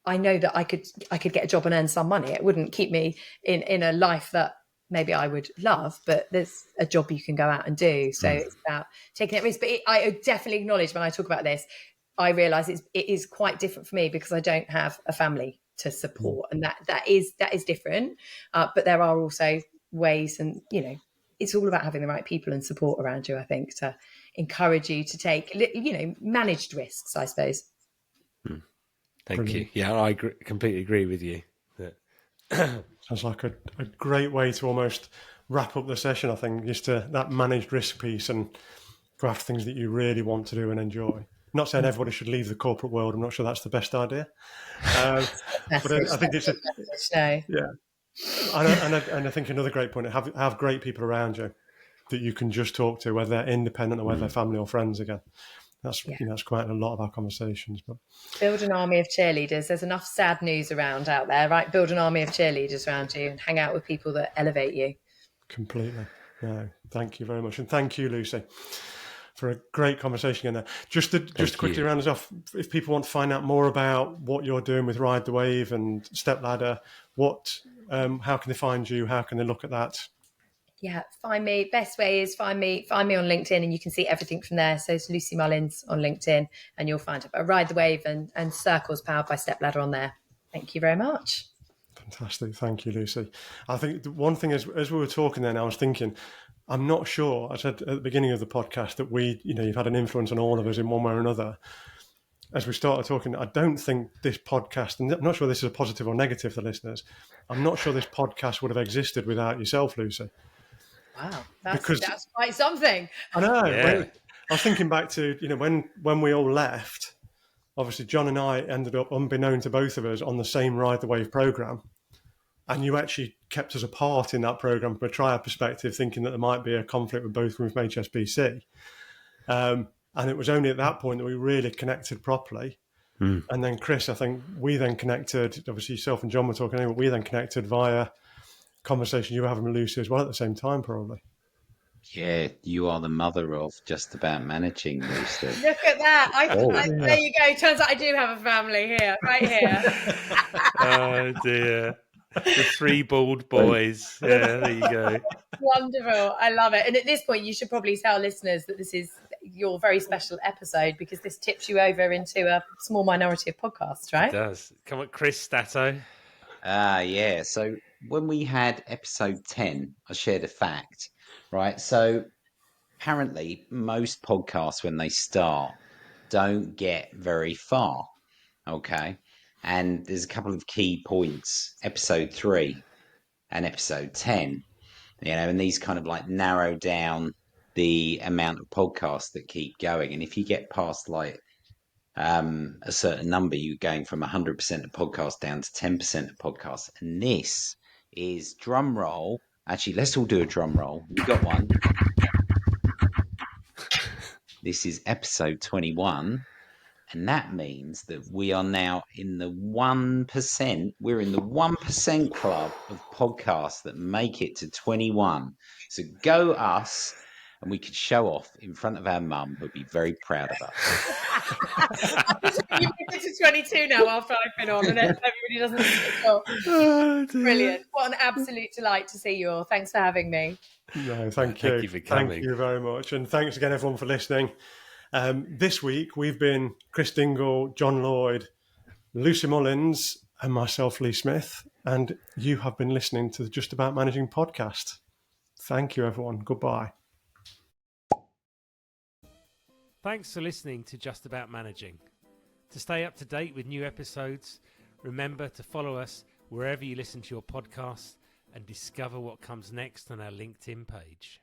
know that I could get a job and earn some money. It wouldn't keep me in a life that maybe I would love, but there's a job you can go out and do. So it's about taking that risk. But I definitely acknowledge when I talk about this, I realise it is quite different for me because I don't have a family to support, and that is different. But there are also ways, and it's all about having the right people and support around you, I think, to encourage you to take managed risks, I suppose. Thank you. Yeah, I completely agree with you. Sounds like a great way to almost wrap up the session, I think, just that managed risk piece and go after things that you really want to do and enjoy. Not saying everybody should leave the corporate world. I'm not sure that's the best idea. But I think it's yeah. And I think another great point, have great people around you that you can just talk to, whether they're independent or whether they're family or friends again. That's that's quite a lot of our conversations. But build an army of cheerleaders. There's enough sad news around out there, right? Build an army of cheerleaders around you and hang out with people that elevate you. Completely. No, thank you very much, and thank you, Lucy, for a great conversation in there. Just to quickly round us off, if people want to find out more about what you're doing with Ride the Wave and Step Ladder, how can they find you? How can they look at that? Yeah, find me. Best way is find me on LinkedIn, and you can see everything from there. So it's Lucy Mullins on LinkedIn, and you'll find a Ride the Wave and Circles powered by Step Ladder on there. Thank you very much. Fantastic. Thank you, Lucy. I think the one thing as we were talking then, I was thinking, I'm not sure, I said at the beginning of the podcast that you've had an influence on all of us in one way or another. As we started talking, I don't think this podcast, and I'm not sure this is a positive or negative for listeners, I'm not sure this podcast would have existed without yourself, Lucy. Wow, that's quite something. I know. Yeah. I was thinking back to when we all left. Obviously, John and I ended up, unbeknown to both of us, on the same Ride the Wave program. And you actually kept us apart in that program from a triad perspective, thinking that there might be a conflict with both from HSBC. And it was only at that point that we really connected properly. Mm. And then Chris, I think we then connected, obviously yourself and John were talking, but we then connected via conversation you were having with Lucy as well at the same time, probably. Yeah, you are the mother of Just About Managing, Lucy. Look at that. There you go. Turns out I do have a family here, right here. Oh dear. The three bald boys. Yeah, there you go. Wonderful. I love it. And at this point, you should probably tell listeners that this is your very special episode, because this tips you over into a small minority of podcasts, right? It does. Come on, Chris Stato. Yeah. So when we had episode 10, I shared a fact, right? So apparently most podcasts, when they start, don't get very far. Okay. And there's a couple of key points, episode 3 and episode 10, and these kind of like narrow down the amount of podcasts that keep going. And if you get past like a certain number, you're going from 100% of podcasts down to 10% of podcasts. And this is, drum roll. Actually, let's all do a drum roll. We got one. This is episode 21. And that means that we are now in the 1%. We're in the 1% club of podcasts that make it to 21. So go us, and we could show off in front of our mum, who'd be very proud of us. You've been to 22 now after I've been on, and everybody doesn't switch off. Oh, Brilliant. What an absolute delight to see you all. Thanks for having me. No, thank you. Thank you for coming. Thank you very much. And thanks again, everyone, for listening. This week, we've been Chris Dingle, John Lloyd, Lucy Mullins, and myself, Lee Smith. And you have been listening to the Just About Managing podcast. Thank you, everyone. Goodbye. Thanks for listening to Just About Managing. To stay up to date with new episodes, remember to follow us wherever you listen to your podcasts and discover what comes next on our LinkedIn page.